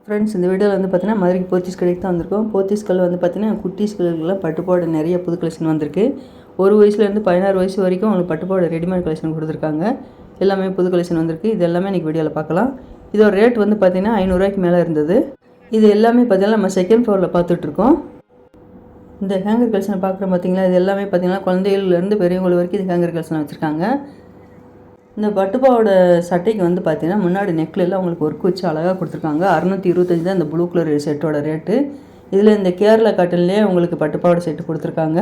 Friends, இந்த வீடியோவில் வந்து பார்த்தீங்கன்னா மதுரைக்கு போத்தீஸ் கடைக்கு தான் வந்திருக்கோம். போத்தீஸ் கடையில் வந்து பார்த்தீங்கன்னா குட்டீஸ்களுக்கெல்லாம் பட்டுப்பாவாடை நிறைய புது கலெக்ஷன் வந்திருக்கு. 1 வயசுலேருந்து 16 வயசு வரைக்கும் உங்களுக்கு பட்டுப்பாவாடை ரெடிமேட் கலெக்ஷன் கொடுத்துருக்காங்க. எல்லாமே புது கலெக்ஷன் வந்திருக்கு. இது எல்லாமே இன்றைக்கி வீடியோவில் பார்க்கலாம். இதோட ரேட் வந்து பார்த்தீங்கன்னா 500 ரூபாய்க்கு மேலே இருந்தது. இது எல்லாமே பார்த்தீங்கன்னா நம்ம செகண்ட் ஃப்ளோரில் பார்த்துட்ருக்கோம். இந்த ஹேங்கர் கலெக்ஷனை பார்க்குறோம் பார்த்தீங்களா, இது எல்லாமே பார்த்தீங்கன்னா குழந்தைகள்லேருந்து பெரியவங்க வரைக்கும் இது ஹேங்கர் கலெக்ஷன் வச்சுருக்காங்க. இந்த பட்டுப்பாவோட சட்டைக்கு வந்து பார்த்தீங்கன்னா முன்னாடி நெக்லெல்லாம் உங்களுக்கு ஒர்க் வச்சு அழகாக கொடுத்துருக்காங்க. 625 தான் இந்த ப்ளூ கலர் செட்டோட ரேட்டு. இதில் இந்த கேரளா காட்டன்லேயே உங்களுக்கு பட்டுப்பாவோட செட்டு கொடுத்துருக்காங்க.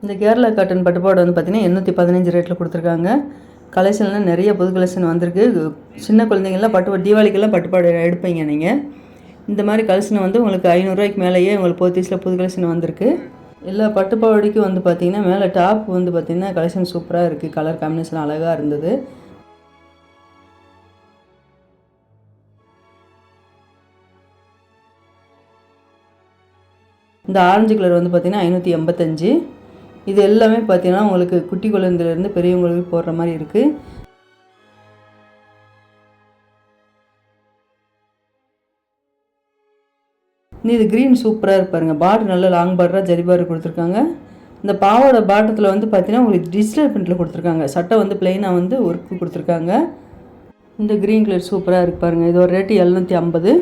இந்த கேரளா காட்டன் பட்டுப்பாவோட வந்து பார்த்தீங்கன்னா 815 ரேட்டில் கொடுத்துருக்காங்க. கலெக்ஷன்லாம் நிறைய புது கலெக்ஷன் வந்திருக்கு. சின்ன குழந்தைங்கள்லாம் தீபாவளிக்கெல்லாம் பட்டுப்பாடு எடுப்பீங்க நீங்கள். இந்த மாதிரி கலெக்ஷன் வந்து உங்களுக்கு 500 ரூபாய்க்கு மேலேயே உங்களுக்கு போத்தீஸில் புது கலெக்ஷன் வந்திருக்கு. எல்லா பட்டுப்பாவடிக்கும் வந்து பார்த்திங்கன்னா மேலே டாப் வந்து பார்த்திங்கன்னா கலெக்ஷன் சூப்பராக இருக்குது. கலர் காம்பினேஷன் அழகாக இருந்தது. இந்த ஆரஞ்சு கலர் வந்து பார்த்திங்கன்னா 585. இது எல்லாமே பார்த்திங்கன்னா உங்களுக்கு குட்டி குழந்தையிலேருந்து பெரியவங்களுக்கு போடுற மாதிரி இருக்குது. இது க்ரீன் சூப்பராக இருப்பாருங்க. பார்டர் நல்ல லாங் பார்டராக ஜரி பார்டர் கொடுத்துருக்காங்க. இந்த பாவோட பாட்டத்தில் வந்து பார்த்தீங்கன்னா உங்களுக்கு டிஜிட்டல் பிரிண்டில் கொடுத்துருக்காங்க. சட்டை வந்து பிளெயினாக வந்து ஒர்க்கு கொடுத்துருக்காங்க. இந்த க்ரீன் கலர் சூப்பராக இருக்கு பாருங்கள். இதோட ரேட்டு 750.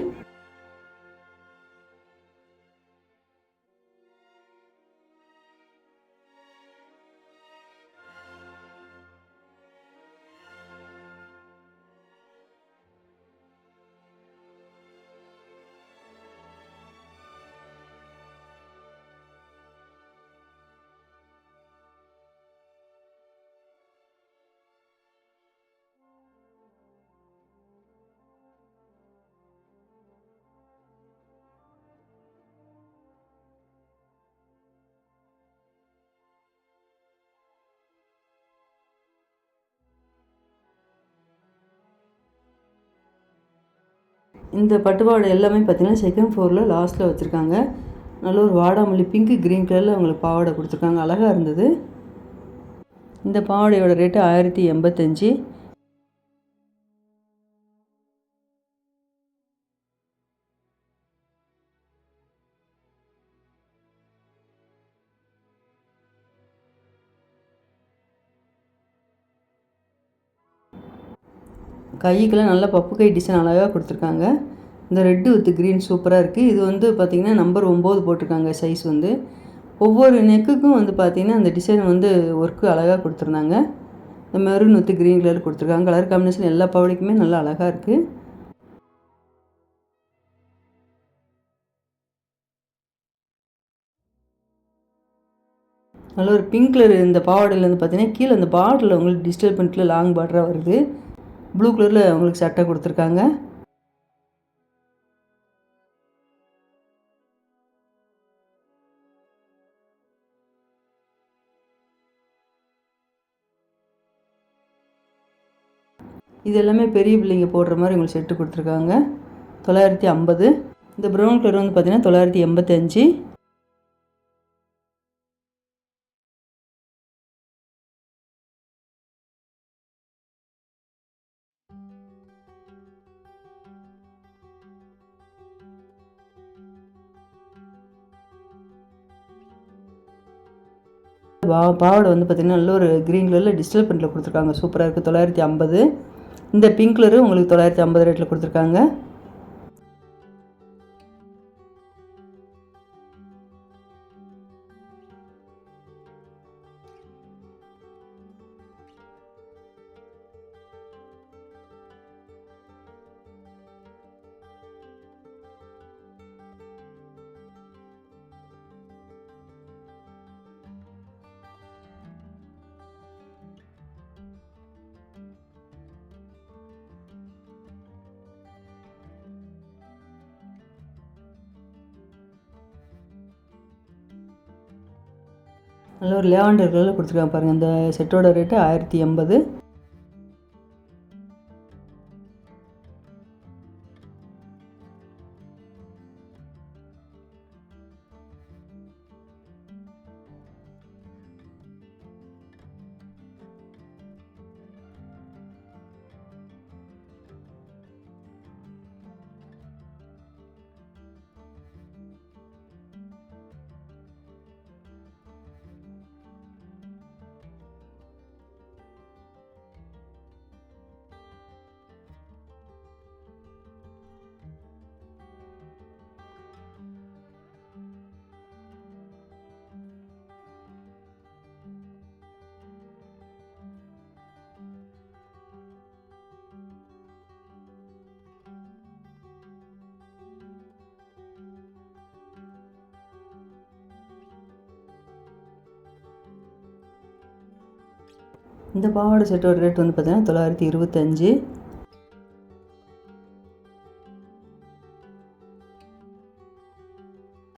இந்த பட்டுப்பாவாடை எல்லாமே பார்த்திங்கன்னா செகண்ட் ஃப்ளோரில் லாஸ்ட்டில் வச்சுருக்காங்க. நல்ல ஒரு வாடாமல்லி பிங்க்கு க்ரீன் கலரில் அவங்களுக்கு பாவாடை கொடுத்துருக்காங்க. அழகாக இருந்தது. இந்த பாவாடையோட ரேட்டு 1085. கைக்கெல்லாம் நல்லா பப்பு கை டிசைன் அழகாக கொடுத்துருக்காங்க. இந்த ரெட்டு வித் க்ரீன் சூப்பராக இருக்குது. இது வந்து பார்த்திங்கன்னா நம்பர் 9 போட்டிருக்காங்க சைஸ் வந்து. ஒவ்வொரு நெக்குக்கும் வந்து பார்த்திங்கன்னா அந்த டிசைன் வந்து ஒர்க்கு அழகாக கொடுத்துருந்தாங்க. இந்த மெரூன் வித் க்ரீன் கலர் கொடுத்துருக்காங்க. கலர் காம்பினேஷன் எல்லா பாவடைக்குமே நல்லா அழகாக இருக்குது. நல்ல ஒரு பிங்க் கலர் இந்த பாவாடையில் வந்து பார்த்திங்கன்னா கீழே அந்த பார்டரில் உங்களுக்கு டிஜிட்டல் பிரிண்டில் லாங் பார்டராக வருது. ப்ளூ கலரில் உங்களுக்கு சட்டை கொடுத்துருக்காங்க. இது எல்லாமே பெரிய பிள்ளைங்க போடுற மாதிரி உங்களுக்கு செட்டு கொடுத்துருக்காங்க. 950. இந்த ப்ரௌன் கலர் வந்து பார்த்திங்கன்னா 985. பாவாடை வந்து பார்த்திங்கன்னா நல்ல ஒரு க்ரீன் கலரில் டிஜிட்டல் பிரிண்டில் கொடுத்துருக்காங்க. சூப்பராக இருக்குது. 950. இந்த பிங்க் கலரு உங்களுக்கு 950 ரேட்டில் கொடுத்துருக்காங்க. நல்ல ஒரு லேவண்டர் கலரில் கொடுத்துருக்காங்க பாருங்கள். இந்த செட்டோட ரேட்டு 1080. இந்த பாவாடை செட்டோட ரேட் வந்து பார்த்தீங்கன்னா 925.